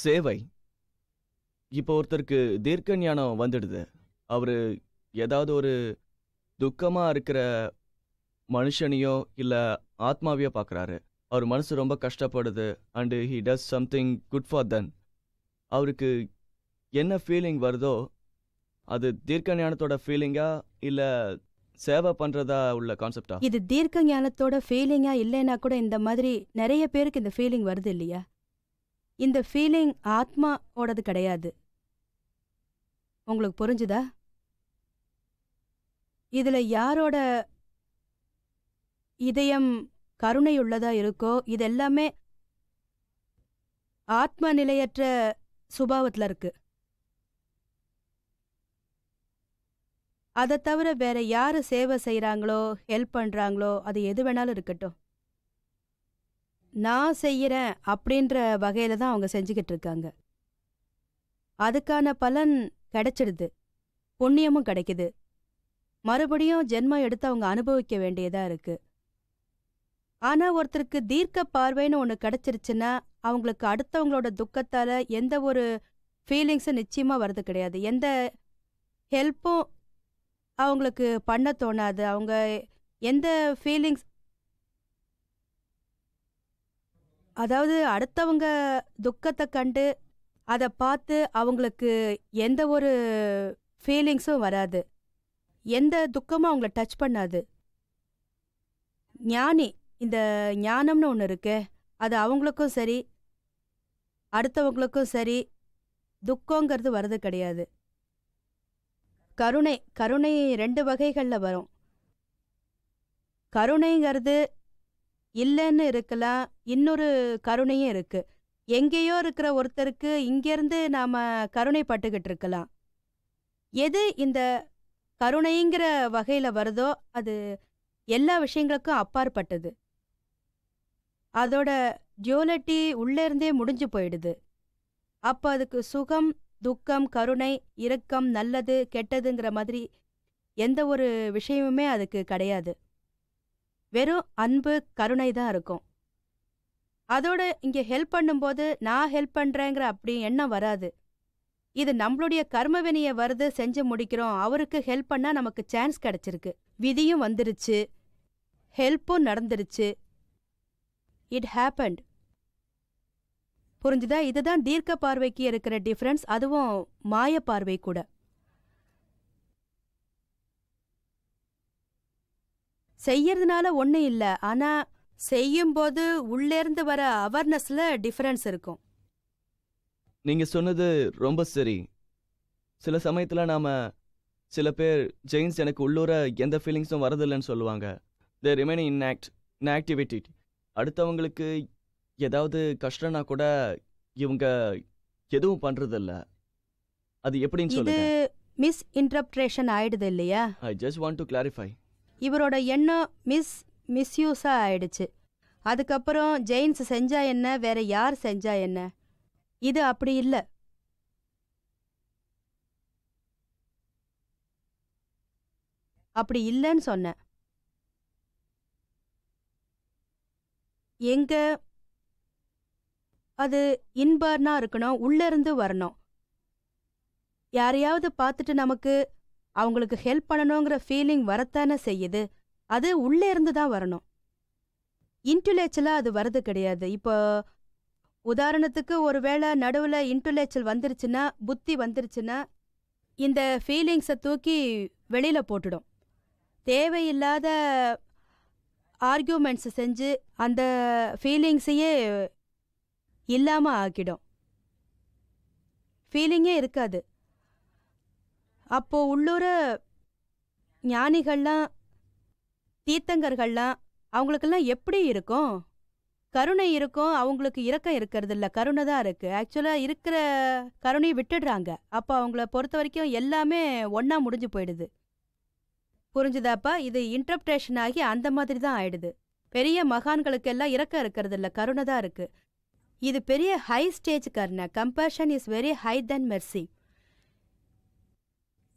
சேவை. இப்போ ஒருத்தருக்கு தீர்க்க ஞானம் வந்துடுது. அவரு ஏதாவது ஒரு துக்கமா இருக்கிற மனுஷனையோ இல்ல ஆத்மாவையோ பார்க்குறாரு. அவர் மனசு ரொம்ப கஷ்டப்படுது and he does something good for them. அவருக்கு என்ன ஃபீலிங் வருதோ அது தீர்க்க ஞானத்தோட ஃபீலிங்கா இல்ல சேவை பண்றதா உள்ள கான்செப்டா? இது தீர்க்க ஞானத்தோட ஃபீலிங்கா இல்லைன்னா கூட இந்த மாதிரி நிறைய பேருக்கு இந்த ஃபீலிங் வருது இல்லையா? இந்த ஃபீலிங் ஆத்மாவோடது கிடையாது. உங்களுக்கு புரிஞ்சுதா? இதுல யாரோட இதயம் கருணையுள்ளதா இருக்கோ இதெல்லாமே ஆத்ம நிலையற்ற சுபாவத்துல இருக்கு. அதை தவிர வேற யாரு சேவை செய்யறாங்களோ ஹெல்ப் பண்றாங்களோ அது எது வேணாலும் இருக்கட்டும், நான் செய்யறேன் அப்படின்ற வகையில தான் அவங்க செஞ்சுக்கிட்டு இருக்காங்க. அதுக்கான பலன் கிடைச்சிடுது, புண்ணியமும் கிடைக்குது. மறுபடியும் ஜென்மம் எடுத்து அவங்க அனுபவிக்க வேண்டியதா இருக்கு. ஆனா ஒருத்தருக்கு தீர்க்க பார்வைன்னு ஒன்று கிடைச்சிருச்சுன்னா அவங்களுக்கு அடுத்தவங்களோட துக்கத்தால எந்த ஒரு ஃபீலிங்ஸும் நிச்சயமா வர்றது கிடையாது. எந்த ஹெல்ப்பும் அவங்களுக்கு பண்ண தோணாது. அவங்க எந்த ஃபீலிங்ஸ், அதாவது அடுத்தவங்க துக்கத்தை கண்டு அதை பார்த்து அவங்களுக்கு எந்த ஒரு ஃபீலிங்ஸும் வராது. எந்த துக்கமும் அவங்கள டச் பண்ணாது. ஞானி, இந்த ஞானம்னு ஒன்று இருக்கு, அது அவங்களுக்கும் சரி அடுத்தவங்களுக்கும் சரி துக்கங்கிறது வர்றது கிடையாது. கருணை, கருணை ரெண்டு வகைகளில் வரும். கருணைங்கிறது இல்லைன்னு இருக்கலாம், இன்னொரு கருணையும் இருக்கு. எங்கேயோ இருக்கிற ஒருத்தருக்கு இங்கேருந்து நாம கருணை பட்டுக்கிட்டு இருக்கலாம். எது இந்த கருணைங்கிற வகையில வருதோ அது எல்லா விஷயங்களுக்கும் அப்பாற்பட்டது. அதோட டியூலிட்டி உள்ளே இருந்தே முடிஞ்சு போயிடுது. அப்போ அதுக்கு சுகம், துக்கம், கருணை, இரக்கம், நல்லது, கெட்டதுங்கிற மாதிரி எந்த ஒரு விஷயமுமே அதுக்கு கிடையாது. வெறும் அன்பு, கருணை தான் இருக்கும். அதோட இங்க ஹெல்ப் பண்ணும்போது நான் ஹெல்ப் பண்றேங்கிற அப்படி எண்ணம் வராது. இது நம்மளுடைய கர்மவினைய வருது, செஞ்சு முடிக்கிறோம், அவருக்கு ஹெல்ப் பண்ணா நமக்கு சான்ஸ் கிடைச்சிருக்கு, விதியும் வந்துருச்சு, ஹெல்ப்பும் நடந்துருச்சு, இட் ஹேப்பன்ட். புரிஞ்சுதா? இதுதான் தீர்க்க பார்வைக்கு இருக்கிற டிஃபரன்ஸ், அதுவும் மாய பார்வை கூட. செய்யறதுனால ஒன்றும் இல்லை, ஆனா செய்யும்போது உள்ளேருந்து வர அவேர்னஸ்ல டிஃபரன்ஸ் இருக்கும். நீங்க சொன்னது ரொம்ப சரி. சில சமயத்துல நாம சில பேர் ஜெயின்ஸ் எனக்கு உள்ளூர எந்த ஃபீலிங்ஸும் வரதில்லைன்னு சொல்லுவாங்க. தே ரிமைன் இன்ஆக்டிவிட்டி. அடுத்தவங்களுக்கு ஏதாவது கஷ்டம்னா கூட இவங்க எதுவும் பண்றதில்ல. அது எப்படின்னு இது சொல்லுங்க. மிஸ் இன்டர்பிரேஷன் ஆயிடுது இல்லையா? I just want to clarify. இவரோட எண்ணம் மிஸ்யூஸா ஆயிடுச்சு. அதுக்கப்புறம் ஜெயின்ஸ் செஞ்சா என்ன, வேற யார் செஞ்சா என்ன? இது அப்படி இல்லை. அப்படி இல்லைன்னு சொன்னேன். எங்க அது இன்பர்னா இருக்கணும், உள்ள இருந்து வரணும். யாரையாவது பார்த்துட்டு நமக்கு அவங்களுக்கு ஹெல்ப் பண்ணணுங்கிற ஃபீலிங் வரத்தானே செய்யுது, அது உள்ளே இருந்து தான் வரணும். இன்டெலெக்சுவலா அது வரது கிடையாது. இப்போ உதாரணத்துக்கு ஒருவேளை நடுவில் இன்டெலெக்சுவல் வந்துருச்சுன்னா, புத்தி வந்துருச்சுன்னா இந்த ஃபீலிங்ஸை தூக்கி வெளியில போட்டுடும். தேவையில்லாத ஆர்கியூமெண்ட்ஸ் செஞ்சு அந்த ஃபீலிங்ஸையே இல்லாம ஆக்கிடும். ஃபீலிங்கே இருக்காது. அப்போ உள்ளூர ஞானிகள்லாம், தீர்த்தங்கர்கள்லாம், அவங்களுக்கெல்லாம் எப்படி இருக்கும்? கருணை இருக்கும், அவங்களுக்கு இரக்கம் இருக்கிறது இல்ல, கருணை தான் இருக்கு. ஆக்சுவலா இருக்கிற கருணையை விட்டுடுறாங்க. அப்போ அவங்கள பொறுத்த வரைக்கும் எல்லாமே ஒன்னா முடிஞ்சு போயிடுது. புரிஞ்சுதாப்பா? இது இன்டர்பிரேஷன் ஆகி அந்த மாதிரி தான் ஆயிடுது. பெரிய மகான்களுக்கு எல்லாம் இரக்கம் இருக்கிறது இல்ல, கருணை தான் இருக்கு. இது பெரிய ஹை ஸ்டேஜ் கருணை. Compassion is very high then Mercy.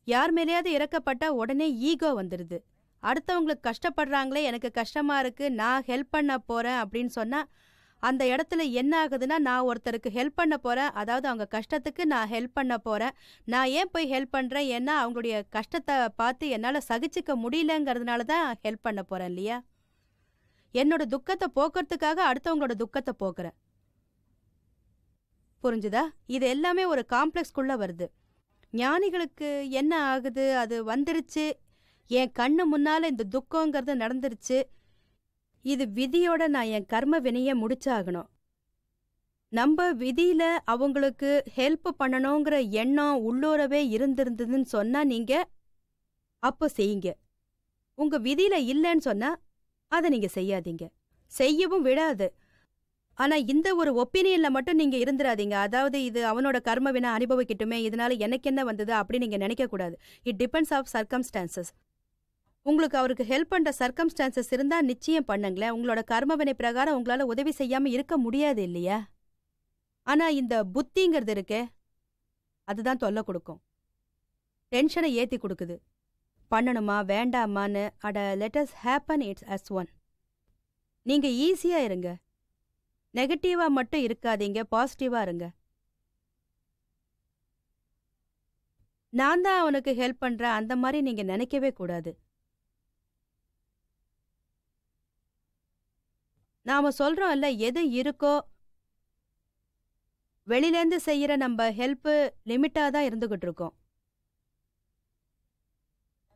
யார் மேலேயாவது இறக்கப்பட்டா உடனே ஈகோ வந்துடுது. அடுத்தவங்களுக்கு கஷ்டப்படுறாங்களே, எனக்கு கஷ்டமா இருக்கு, நான் ஹெல்ப் பண்ண போறேன் அப்படின்னு சொன்னா அந்த இடத்துல என்ன ஆகுதுன்னா, நான் ஒருத்தருக்கு ஹெல்ப் பண்ண போறேன். அதாவது அவங்க கஷ்டத்துக்கு நான் ஹெல்ப் பண்ண போறேன். நான் ஏன் போய் ஹெல்ப் பண்றேன்? ஏன்னா, அவங்களுடைய கஷ்டத்த பார்த்து என்னால சகிச்சுக்க முடியலங்கிறதுனால தான் ஹெல்ப் பண்ண போறேன் இல்லையா? என்னோட துக்கத்த போக்குறதுக்காக அடுத்தவங்களோட துக்கத்த போக்குறேன். புரிஞ்சுதா? இது எல்லாமே ஒரு காம்ப்ளெக்ஸ்க்குள்ள வருது. ஞானிகளுக்கு என்ன ஆகுது? அது வந்துருச்சு. என் கண்ணு முன்னால இந்த துக்கங்கிறது நடந்துருச்சு. இது விதியோட நான் என் கர்ம வினைய முடிச்சாகணும். நம்ப விதியில அவங்களுக்கு ஹெல்ப் பண்ணணுங்கிற எண்ணம் உள்ளூரவே இருந்திருந்ததுன்னு சொன்னா நீங்க அப்போ செய்யுங்க. உங்க விதியில இல்லைன்னு சொன்னா அதை நீங்க செய்யாதீங்க. செய்யவும் விடாது. ஆனா இந்த ஒரு ஒப்பீனியன்ல மட்டும் நீங்க இருந்துராதீங்க. அதாவது இது அவனோட கர்ம வினை அனுபவிக்கட்டுமே, இதனால எனக்கு என்ன வந்தது அப்படி நீங்க நினைக்க கூடாது. It depends of circumstances. உங்களுக்கு அவருக்கு ஹெல்ப் பண்ற சர்க்கம்ஸ்டான்சஸ் இருந்தா நிச்சயம் பண்ணுங்களேன். உங்களோட கர்மவினை பிரகாரம் உங்களால உதவி செய்யாம இருக்க முடியாது இல்லையா? ஆனா இந்த புத்திங்கிறது இருக்கே, அதுதான் தொல்லை கொடுக்கும். டென்ஷனை ஏத்தி கொடுக்குது. பண்ணணுமா வேண்டாமான்னு அட let us happen it's as one. நீங்க ஈஸியா இருங்க. நெகட்டிவா மட்டும் இருக்காதீங்க, பாசிட்டிவா இருங்க. நான் தான் அவனுக்கு ஹெல்ப் பண்றேன் அந்த மாதிரி நீங்க நினைக்கவே கூடாது. நாம சொல்றோம்ல, எது இருக்கோ வெளியிலேருந்து செய்யற நம்ம ஹெல்ப் லிமிட்டா தான் இருந்துகிட்டு இருக்கோம்.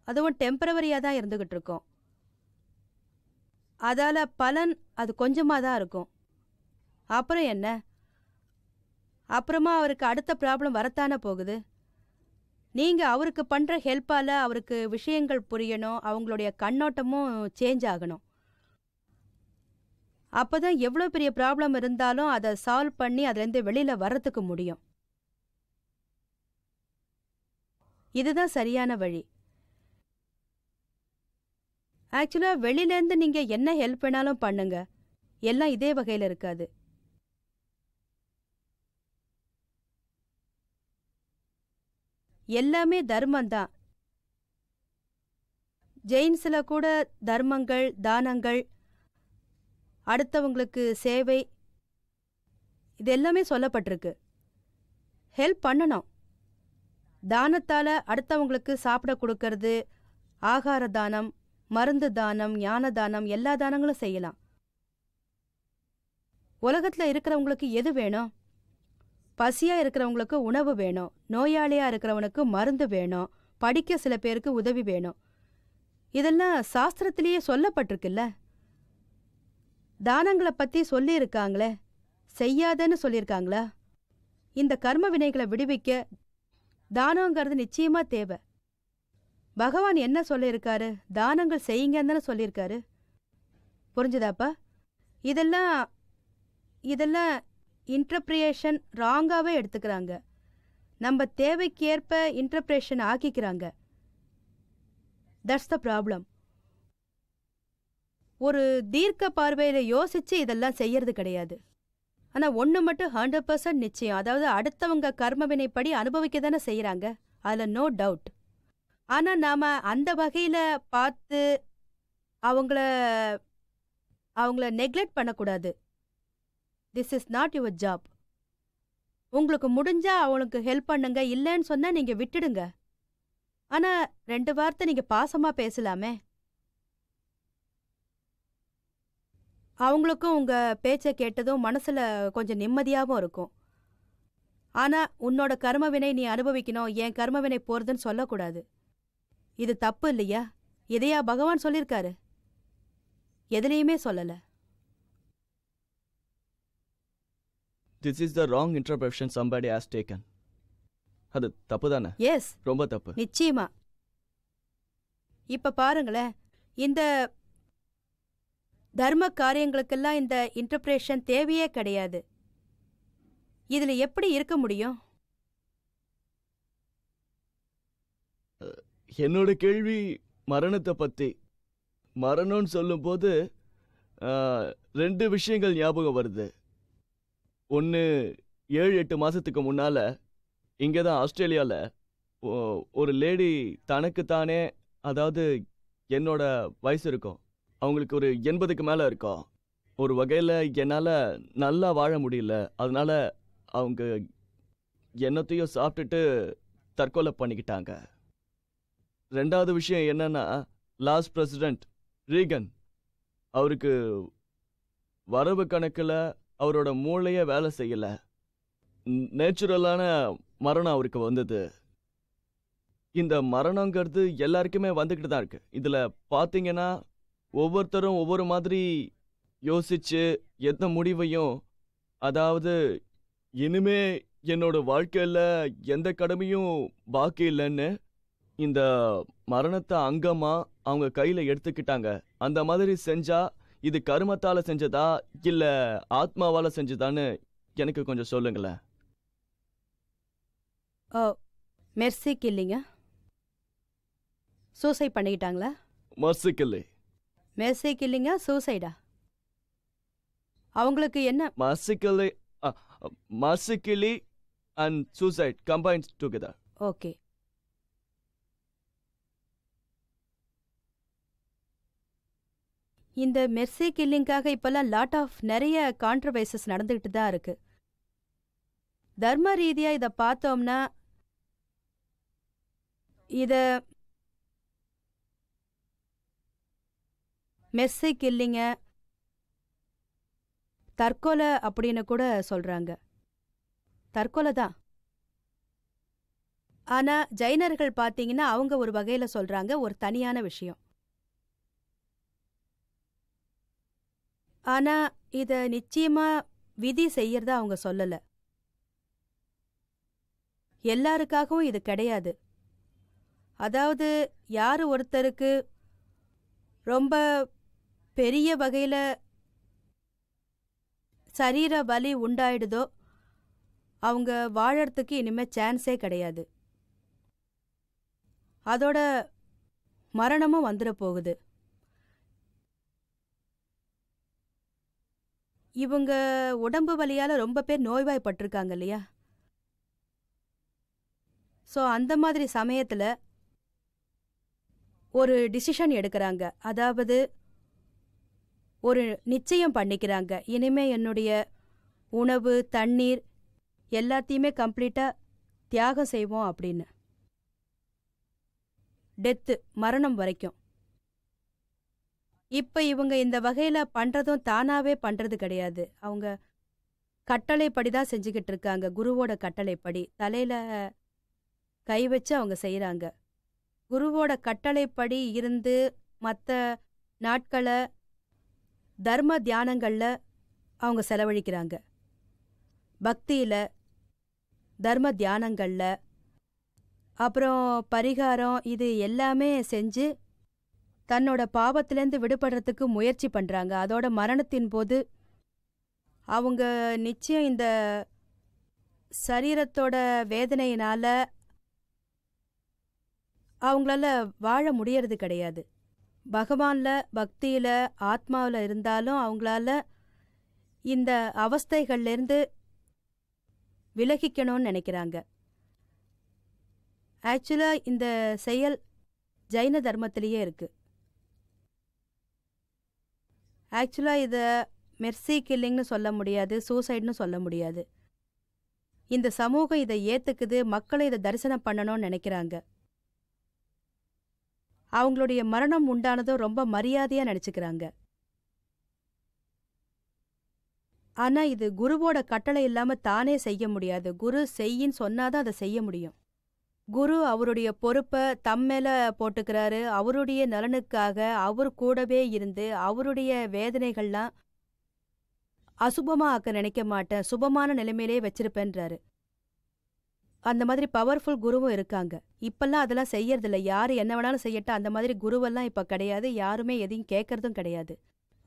அதுவும் டெம்பரவரியா தான் இருந்துகிட்டு இருக்கோம். அதால பலன் அது கொஞ்சமா தான் இருக்கும். அப்புறம் என்ன? அப்புறமா அவருக்கு அடுத்த ப்ராப்ளம் வரத்தானே போகுது. நீங்க அவருக்கு பண்ற ஹெல்ப்பால அவருக்கு விஷயங்கள் புரியணும், அவங்களுடைய கண்ணோட்டமும் சேஞ்ச் ஆகணும். அப்பதான் எவ்வளோ பெரிய ப்ராப்ளம் இருந்தாலும் அதை சால்வ் பண்ணி அதுலேருந்து வெளியில வர்றதுக்கு முடியும். இதுதான் சரியான வழி. ஆக்சுவலா வெளியிலேருந்து நீங்க என்ன ஹெல்ப் வேணாலும் பண்ணுங்க, எல்லாம் இதே வகையில இருக்காது. எல்லாமே தர்மந்தான். ஜெயின்ஸ்ல கூட தர்மங்கள், தானங்கள், அடுத்தவங்களுக்கு சேவை, இது எல்லாமே சொல்லப்பட்டிருக்கு. ஹெல்ப் பண்ணணும். தானத்தால அடுத்தவங்களுக்கு சாப்பிட கொடுக்கறது, ஆகார தானம், மருந்து தானம், ஞான தானம், எல்லா தானங்களும் செய்யலாம். உலகத்துல இருக்கிறவங்களுக்கு எது வேணும்? பசியா இருக்கிறவங்களுக்கு உணவு வேணும், நோயாளியா இருக்கிறவனுக்கு மருந்து வேணும், படிக்க சில பேருக்கு உதவி வேணும். இதெல்லாம் சாஸ்திரத்திலேயே சொல்லப்பட்டிருக்குல்ல. தானங்களை பத்தி சொல்லியிருக்காங்களே, செய்யாதன்னு சொல்லியிருக்காங்களா? இந்த கர்ம வினைகளை விடுவிக்க தானங்கிறது நிச்சயமா தேவை. பகவான் என்ன சொல்லியிருக்காரு? தானங்கள் செய்யுங்கன்னு சொல்லியிருக்காரு. புரிஞ்சுதாப்பா? இதெல்லாம் இதெல்லாம் இன்டர்பிரியேஷன் ராங்காவே எடுத்துக்கிறாங்க. நம்ம தேவைக்கேற்ப இன்டர்பிரேஷன் ஆக்கிக்கிறாங்க. That's the problem. ஒரு தீர்க்க பார்வையில யோசிச்சு இதெல்லாம் செய்யறது கிடையாது. ஆனா ஒண்ணு மட்டும் 100% நிச்சயம். அதாவது அடுத்தவங்க கர்ம வினைப்படி அனுபவிக்க தானே செய்யறாங்க, அதுல நோ டவுட். ஆனா நாம அந்த வகையில பார்த்து அவங்கள அவங்கள நெக்லெக்ட் பண்ணக்கூடாது. This is not your job. உங்களுக்கு முடிஞ்சா அவனுக்கு ஹெல்ப் பண்ணுங்க, இல்லைன்னு சொன்னா நீங்க விட்டுடுங்க. ஆனா 2 வார்த்தை நீங்க பாசமா பேசலாமே. அவங்களுக்கும் உங்க பேச்ச கேட்டதும் மனசுல கொஞ்சம் நிம்மதியாவும் இருக்கும். ஆனா உன்னோட கர்மவினை நீ அனுபவிக்கணும், என் கர்மவினை போறதுன்னு சொல்லக்கூடாது. இது தப்பு இல்லையா? இதையா பகவான் சொல்லிருக்காரு? எதுலையுமே சொல்லல. This is the wrong interpretation somebody has taken. அது தப்பு தானே? எஸ், ரொம்ப தப்பு. நிச்சயமா. இப்ப பாருங்களேன், இந்த தர்ம காரியங்களுக்கெல்லாம் இந்த இன்டர்பிரேஷன் தேவையே கிடையாது. இதுல எப்படி இருக்க முடியும்? என்னோட கேள்வி மரணத்தை பத்தி. மரணம்னு சொல்லும்போது 2 விஷயங்கள் ஞாபகம் வருது. ஒன்று, 7-8 மாசத்துக்கு முன்னால இங்கே தான் ஆஸ்திரேலியாவில் ஒரு லேடி தனக்குத்தானே, அதாவது என்னோட வயசு இருக்கும், அவங்களுக்கு ஒரு 80க்கு மேலே இருக்கும், ஒரு வகையில் என்னால் நல்லா வாழ முடியல. அதனால அவங்க என்னத்தையும் சாப்பிட்டுட்டு தற்கொலை பண்ணிக்கிட்டாங்க. ரெண்டாவது விஷயம் என்னன்னா, லாஸ்ட் பிரசிடென்ட் ரீகன், அவருக்கு வரவு கணக்கில் அவரோட மூளையே வேலை செய்யல. நேச்சுரலான மரணம் அவருக்கு வந்தது. இந்த மரணங்கிறது எல்லாருக்குமே வந்துக்கிட்டு தான் இருக்கு. இதுல பாத்தீங்கன்னா ஒவ்வொருத்தரும் ஒவ்வொரு மாதிரி யோசிச்சு எந்த முடிவையும், அதாவது இனிமே என்னோட வாழ்க்கையில எந்த கடமையும் பாக்கி இல்லைன்னு இந்த மரணத்தை அங்கமா அவங்க கையில எடுத்துக்கிட்டாங்க. அந்த மாதிரி செஞ்சா இது கருமத்தால செஞ்சதா இல்ல ஆத்மாவால செஞ்சதான்னு எனக்கு கொஞ்சம் சொல்லுங்களேன். ஓ, மெர்சி கில்லிங்க சூசைட் பண்ணிக்கிட்டாங்களா? மர்சிக்கலி. மெர்சி கில்லிங்கா சூசைடா? அவங்களுக்கு என்ன? மர்சிக்கலி, மர்சிக்கலி and suicide combines together. Okay. இந்த மெர்சி கில்லிங்காக இப்பெல்லாம் நிறைய கான்ட்ரவர்சஸ் நடந்துகிட்டு தான் இருக்கு. தர்ம ரீதியா இத பார்த்தோம்னா இத மெர்சி கில்லிங்க தற்கொலை அப்படின்னு கூட சொல்றாங்க. தற்கொலை தான். ஆனா ஜைனர்கள் பாத்தீங்கன்னா அவங்க ஒரு வகையில சொல்றாங்க, ஒரு தனியான விஷயம். ஆனா இத நிச்சயமா விதி செய்யறதா அவங்க சொல்லல. எல்லாருக்காகவும் இது கிடையாது. அதாவது யாரு ஒருத்தருக்கு ரொம்ப பெரிய வகையில சரீர வலி உண்டாயிடுதோ அவங்க வாழறதுக்கு இனிமே சான்ஸே கிடையாது. அதோட மரணமும் வந்துட போகுது. இவங்க உடம்பு வலியால ரொம்ப பேர் நோய்வாய்ப்பட்டிருக்காங்க இல்லையா? ஸோ அந்த மாதிரி சமயத்துல ஒரு டிசிஷன் எடுக்கிறாங்க. அதாவது ஒரு நிச்சயம் பண்ணிக்கிறாங்க, இனிமே என்னுடைய உணவு தண்ணீர் எல்லாத்தையுமே கம்ப்ளீட்டா தியாகம் செய்வோம் அப்படின்னு. டெத்து, மரணம் வரைக்கும். இப்ப இவங்க இந்த வகையில பண்றதும் தானாவே பண்றது கிடையாது. அவங்க கட்டளைப்படிதான் செஞ்சுக்கிட்டு இருக்காங்க. குருவோட கட்டளைப்படி தலையில கை வச்சு அவங்க செய்யறாங்க. குருவோட கட்டளைப்படி இருந்து மற்ற நாட்களை தர்ம தியானங்கள்ல அவங்க செலவழிக்கிறாங்க. பக்தியில, தர்ம தியானங்கள்ல, அப்புறம் பரிகாரம், இது எல்லாமே செஞ்சு தன்னோட பாவத்திலேருந்து விடுபடுறதுக்கு முயற்சி பண்றாங்க. அதோட மரணத்தின் போது அவங்க நிச்சயம் இந்த சரீரத்தோட வேதனையினால அவங்களால வாழ முடியறது கிடையாது. பகவான்ல, பக்தியில, ஆத்மாவில் இருந்தாலும் அவங்களால இந்த அவஸ்தைகள்லேருந்து விலகிக்கணும்னு நினைக்கிறாங்க. ஆக்சுவலா இந்த செயல் ஜைன தர்மத்திலேயே இருக்கு. ஆக்சுவலா இத மெர்சி கில்லிங்னு சொல்ல முடியாது, சூசைட்னு சொல்ல முடியாது. இந்த சமூகம் இதை ஏத்துக்குது, மக்களை இதை தரிசனம் பண்ணணும்னு நினைக்கிறாங்க. அவங்களுடைய மரணம் உண்டானதும் ரொம்ப மரியாதையா நினைச்சுக்கிறாங்க. ஆனா இது குருவோட கட்டளை இல்லாம தானே செய்ய முடியாது. குரு செய்யின்னு சொன்னாதான் அதை செய்ய முடியும். குரு அவருடைய பொறுப்பை தம்மேல போட்டுக்கிறாரு. அவருடைய நலனுக்காக அவர் கூடவே இருந்து அவருடைய வேதனைகள்லாம் அசுபமா ஆக்க நினைக்க மாட்டேன், சுபமான நிலைமையிலே வச்சிருப்பேன்றாரு. அந்த மாதிரி பவர்ஃபுல் குருவும் இருக்காங்க. இப்பெல்லாம் அதெல்லாம் செய்யறதில்ல. யாரு என்ன வேணாலும் செய்யட்டும், அந்த மாதிரி குருவெல்லாம் இப்ப கிடையாது. யாருமே எதையும் கேட்கறதும் கிடையாது.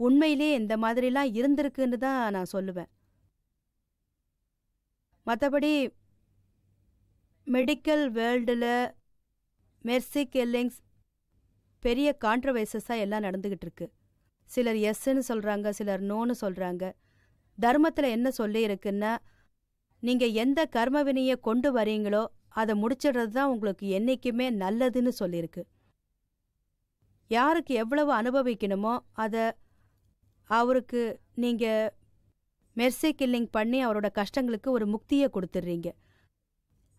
உண்மையிலே இந்த மாதிரிலாம் இருந்திருக்குன்னு தான் நான் சொல்லுவேன். மற்றபடி மெடிக்கல் வேர்ல்டில் மெர்சி கில்லிங்ஸ் பெரிய கான்ட்ரவர்சஸாக எல்லாம் நடந்துகிட்டு இருக்கு. சிலர் எஸ்ன்னு சொல்றாங்க, சிலர் நோன்னு சொல்றாங்க. தர்மத்தில் என்ன சொல்லி இருக்குன்னா, நீங்க எந்த கர்ம வினையை கொண்டு வரீங்களோ அதை முடிச்சிடுறது தான் உங்களுக்கு என்னைக்குமே நல்லதுன்னு சொல்லியிருக்கு. யாருக்கு எவ்வளவு அனுபவிக்கணுமோ அதை அவருக்கு நீங்க மெர்சி கில்லிங் பண்ணி அவரோட கஷ்டங்களுக்கு ஒரு முக்தியை கொடுத்துடுறீங்க.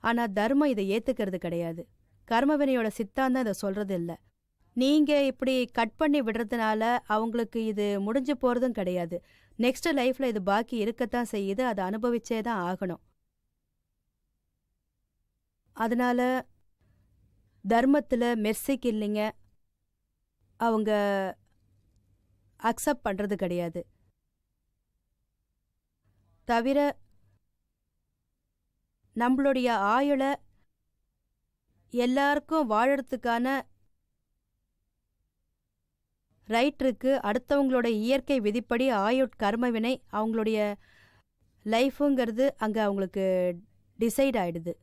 ஆனா தர்மம் இதை ஏத்துக்கிறது கிடையாது. கர்மவினையோட சித்தாந்தம் இதை சொல்றது இல்ல. நீங்க இப்படி கட் பண்ணி விடுறதுனால அவங்களுக்கு இது முடிஞ்சு போறதும் கிடையாது. நெக்ஸ்ட் லைஃப்ல இது பாக்கி இருக்கத்தான் செய்யுது. அதை அனுபவிச்சே தான் ஆகணும். அதனால தர்மத்துல மெர்சி கில்லிங்க அவங்க அக்செப்ட் பண்றது கிடையாது. தவிர நம்மளுடைய ஆயுளை எல்லாருக்கும் வாழறதுக்கான ரைட் இருக்கு. அடுத்தவங்களோட இயற்கை விதிப்படி கர்மவினை அவங்களுடைய லைஃபுங்கிறது அங்க அவங்களுக்கு டிசைட் ஆயிடுது.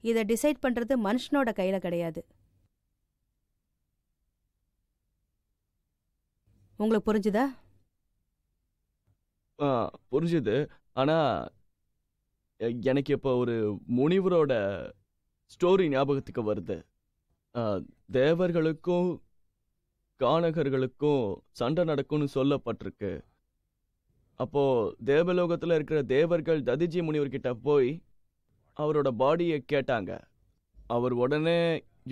இதை டிசைட் பண்றது மனுஷனோட கையில கிடையாது. உங்களுக்கு புரிஞ்சுதா? புரிஞ்சுது. ஆனா எனக்கு இப்போ ஒரு முனிவரோட ஸ்டோரி ஞாபகத்துக்கு வருது. தேவர்களுக்கும் கானகர்களுக்கும் சண்டை நடக்கும்னு சொல்லப்பட்டிருக்கு. அப்போ தேவலோகத்துல இருக்கிற தேவர்கள் ததிஜி முனிவர்கிட்ட போய் அவரோட பாடியை கேட்டாங்க. அவர் உடனே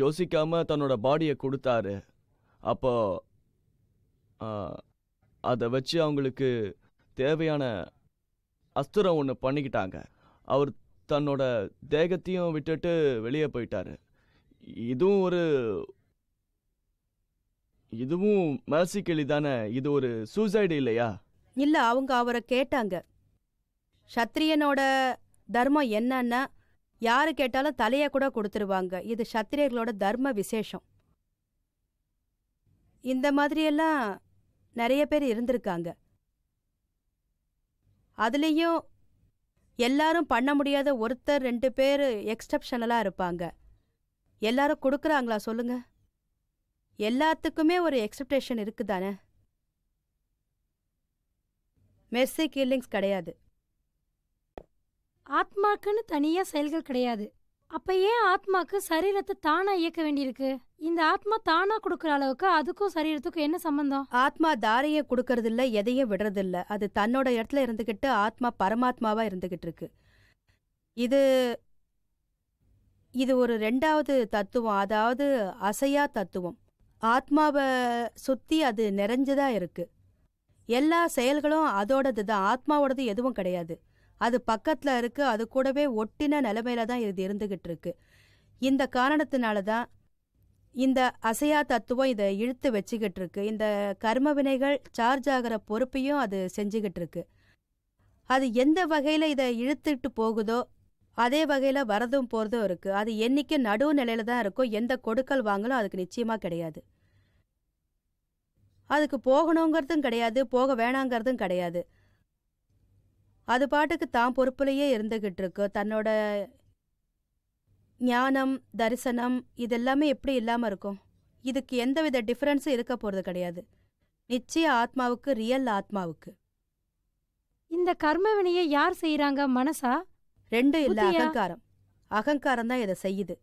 யோசிக்காம தன்னோட பாடியை கொடுத்தாரு. அப்போ அதை வச்சு அவங்களுக்கு தேவையான அஸ்திரம் ஒன்று பண்ணிக்கிட்டாங்க. அவர் தன்னோட தேகத்தையும் விட்டுட்டு வெளியே போயிட்டாரு. இதுவும் மேசிக்கலி தானே? இது ஒரு சூசைடு இல்லையா? இல்ல, அவங்க அவரை கேட்டாங்க. சத்திரியனோட தர்மம் என்னன்னா யாரு கேட்டாலும் தலைய கூட கொடுத்துருவாங்க. இது சத்திரியர்களோட தர்ம விசேஷம். இந்த மாதிரியெல்லாம் நிறைய பேர் இருந்திருக்காங்க. அதுலேயும் எல்லாரும் பண்ண முடியாத ஒருத்தர் 2 பேர் எக்ஸப்ஷனலா இருப்பாங்க. எல்லாரும் கொடுக்குறாங்களா சொல்லுங்க? எல்லாத்துக்குமே ஒரு எக்ஸப்டேஷன் இருக்குதானே? மெர்சி கில்லிங்ஸ் கிடையாது. ஆத்மாக்குன்னு தனியா செயல்கள் கிடையாது. அப்ப ஏன் ஆத்மாக்கு சரீரத்தை தானா இயக்க வேண்டியிருக்கு? இந்த ஆத்மா தானா கொடுக்கற அளவுக்கு அதுக்கும் சரீரத்துக்கும் என்ன சம்பந்தம்? ஆத்மா தாரையை கொடுக்கறதில்ல, எதையும் விடுறதில்ல. அது தன்னோட இடத்துல இருந்துகிட்டு ஆத்மா பரமாத்மாவா இருந்துகிட்டு இருக்கு. இது இது ஒரு 2வது தத்துவம், அதாவது அசையா தத்துவம். ஆத்மாவை சுத்தி அது நிறைஞ்சதா இருக்கு. எல்லா செயல்களும் அதோடது தான், ஆத்மாவோடது எதுவும் கிடையாது. அது பக்கத்துல இருக்கு, அது கூடவே ஒட்டின நிலைமையில தான் இது இருந்துகிட்டு இருக்கு. இந்த காரணத்தினால தான் இந்த அசையா தத்துவம் இதை இழுத்து வச்சுக்கிட்டு இருக்கு. இந்த கர்ம வினைகள் சார்ஜ் ஆகிற பொறுப்பையும் அது செஞ்சுக்கிட்டு இருக்கு. அது எந்த வகையில இதை இழுத்துட்டு போகுதோ அதே வகையில வரதும் போறதும் இருக்கு. அது என்னைக்கு நடுவு நிலையில தான் இருக்கும். எந்த கொடுக்கல் வாங்கலும் அதுக்கு நிச்சயமா கிடையாது. அதுக்கு போகணுங்கிறதும் கிடையாது, போக வேணாங்கிறதும் கிடையாது. அது பாட்டுக்கு தான் பொறுப்புலையே இருந்துகிட்டு இருக்கு. தன்னோட ஞானம், தரிசனம் இதெல்லாமே எப்படி இல்லாம இருக்கும்? இதுக்கு எந்தவித டிஃபரன்ஸும் இருக்க போறது கிடையாது. நிச்சய ஆத்மாவுக்கு, ரியல் ஆத்மாவுக்கு. இந்த கர்ம வினையை யார் செய்யறாங்க? மனசா? 2 இல்ல, புத்தியா? அகங்காரம். அகங்காரம் தான் இதை செய்யுது,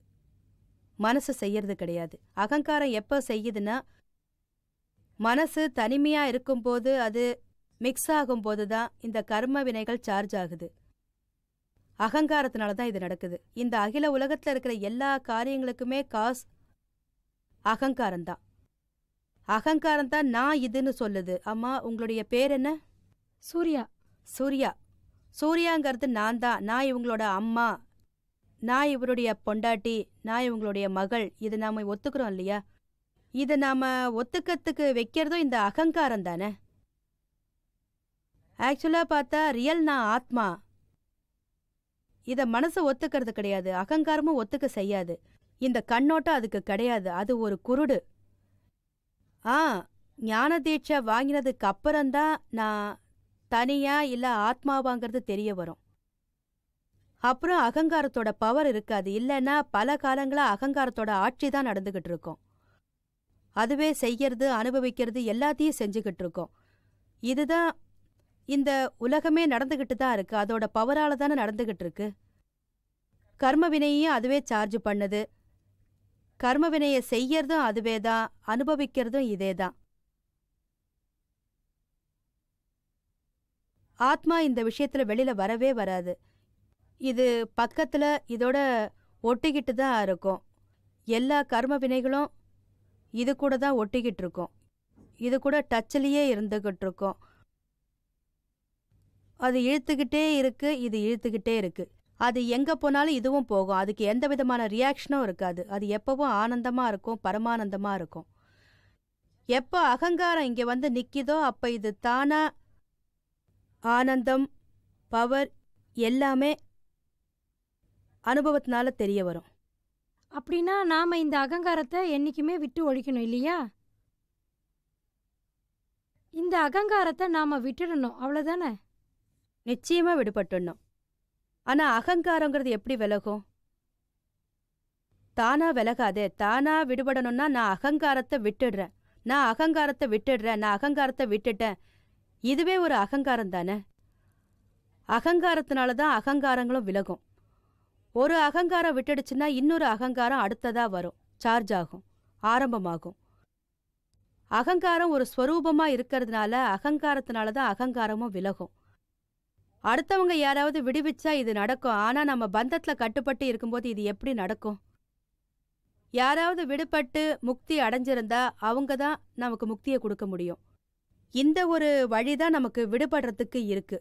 மனசு செய்யறது கிடையாது. அகங்காரம் எப்ப செய்யுதுன்னா மனசு தனிமையா இருக்கும்போது, அது மிக்ஸ் ஆகும்போது தான் இந்த கர்ம வினைகள் சார்ஜ் ஆகுது. அகங்காரத்தினால தான் இது நடக்குது. இந்த அகில உலகத்துல இருக்கிற எல்லா காரியங்களுக்குமே காஸ் அகங்காரம்தான். அகங்காரம்தான் நான் இதுன்னு சொல்லுது. அம்மா, உங்களுடைய பேர் என்ன? சூர்யா. சூர்யா. சூர்யாங்கிறது நான் தான். நான் இவங்களோட அம்மா, நான் இவருடைய பொண்டாட்டி, நான் இவங்களுடைய மகள். இது நாம ஒத்துக்கிறோம் இல்லையா? இது நாம ஒத்துக்கிறதுக்கு வைக்கிறதும் இந்த அகங்காரம் தானே. ஆக்சுவலா பார்த்தா ரியல் நான் ஆத்மா. இத மனசு ஒத்துக்கிறது கிடையாது, அகங்காரமும் ஒத்துக்க செய்யாது. இந்த கண்ணோட்டம் அதுக்கு கிடையாது, அது ஒரு குருடு. ஞான தீட்சை வாங்கினதுக்கு அப்புறம்தான் நான் தனியா இல்ல ஆத்மாவாங்கிறது தெரிய வரும். அப்புறம் அகங்காரத்தோட பவர் இருக்காது. இல்லைன்னா பல காலங்களா அகங்காரத்தோட ஆட்சி தான் நடந்துகிட்டு இருக்கும். அதுவே செய்யறது, அனுபவிக்கிறது எல்லாத்தையும் செஞ்சுக்கிட்டு இருக்கோம். இதுதான் இந்த உலகமே நடந்துகிட்டு தான் இருக்கு. அதோட பவரால தானே நடந்துகிட்டு இருக்கு. கர்ம வினையையும் அதுவே சார்ஜ் பண்ணுது. கர்ம வினையை செய்யறதும் அதுவே தான், அனுபவிக்கிறதும் இதே தான். ஆத்மா இந்த விஷயத்துல வெளியில வரவே வராது. இது பக்கத்துல இதோட ஒட்டிக்கிட்டு தான் இருக்கும். எல்லா கர்ம வினைகளும் இது கூட தான் ஒட்டிக்கிட்டு இருக்கும். இது கூட டச்லயே இருந்துகிட்டு இருக்கும். அது இழுத்துக்கிட்டே இருக்கு, இது இழுத்துக்கிட்டே இருக்கு. அது எங்க போனாலும் இதுவும் போகும். அதுக்கு எந்த விதமான ரியாக்ஷனும் இருக்காது. அது எப்பவும் ஆனந்தமா இருக்கும், பரமானந்தமா இருக்கும். எப்ப அகங்காரம் இங்க வந்து நிக்கிதோ அப்ப இது தானா ஆனந்தம், பவர் எல்லாமே அனுபவத்தினால தெரிய வரும். அப்படின்னா நாம இந்த அகங்காரத்தை என்னைக்குமே விட்டு ஒழிக்கணும் இல்லையா? இந்த அகங்காரத்தை நாம விட்டுடணும், அவ்வளவுதானே? நிச்சயமா விடுபட்டுடணும். ஆனா அகங்காரங்கிறது எப்படி விலகும்? தானா விலகாதே. தானா விடுபடணும்னா நான் அகங்காரத்தை விட்டுடுறேன், நான் அகங்காரத்தை விட்டுடுறேன், நான் அகங்காரத்தை விட்டுட்டேன். இதுவே ஒரு அகங்காரம் தானே. அகங்காரத்தினால தான் அகங்காரங்களும் விலகும். ஒரு அகங்காரம் விட்டுடுச்சுன்னா இன்னொரு அகங்காரம் அடுத்ததா வரும், சார்ஜ் ஆகும், ஆரம்பமாகும். அகங்காரம் ஒரு ஸ்வரூபமா இருக்கிறதுனால அகங்காரத்தினால தான் அகங்காரமும் விலகும். அடுத்தவங்க யாராவது விடுவிச்சா இது நடக்கும். ஆனா நம்ம பந்தத்துல கட்டுப்பட்டு இருக்கும்போது இது எப்படி நடக்கும்? யாராவது விடுபட்டு முக்தி அடைஞ்சிருந்தா அவங்க தான் நமக்கு முக்தியை கொடுக்க முடியும். இந்த ஒரு வழிதான் நமக்கு விடுபடுறதுக்கு இருக்கு.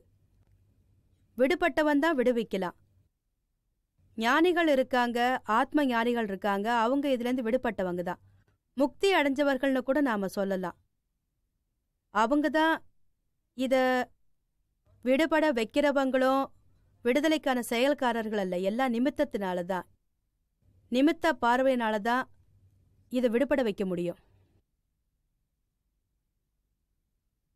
விடுபட்டவன் தான் விடுவிக்கலாம். ஞானிகள் இருக்காங்க, ஆத்ம ஞானிகள் இருக்காங்க, அவங்க இதுலேருந்து விடுபட்டவங்க தான். முக்தி அடைஞ்சவர்கள்னு கூட நாம சொல்லலாம். அவங்க தான் இத விடுபட வைக்கிறவங்களும் விடுதலைக்கான செயல்காரர்கள் அல்ல. எல்லாம் நிமித்தத்தினால தான், நிமித்த பார்வையினால தான் இதை விடுபட வைக்க முடியும்.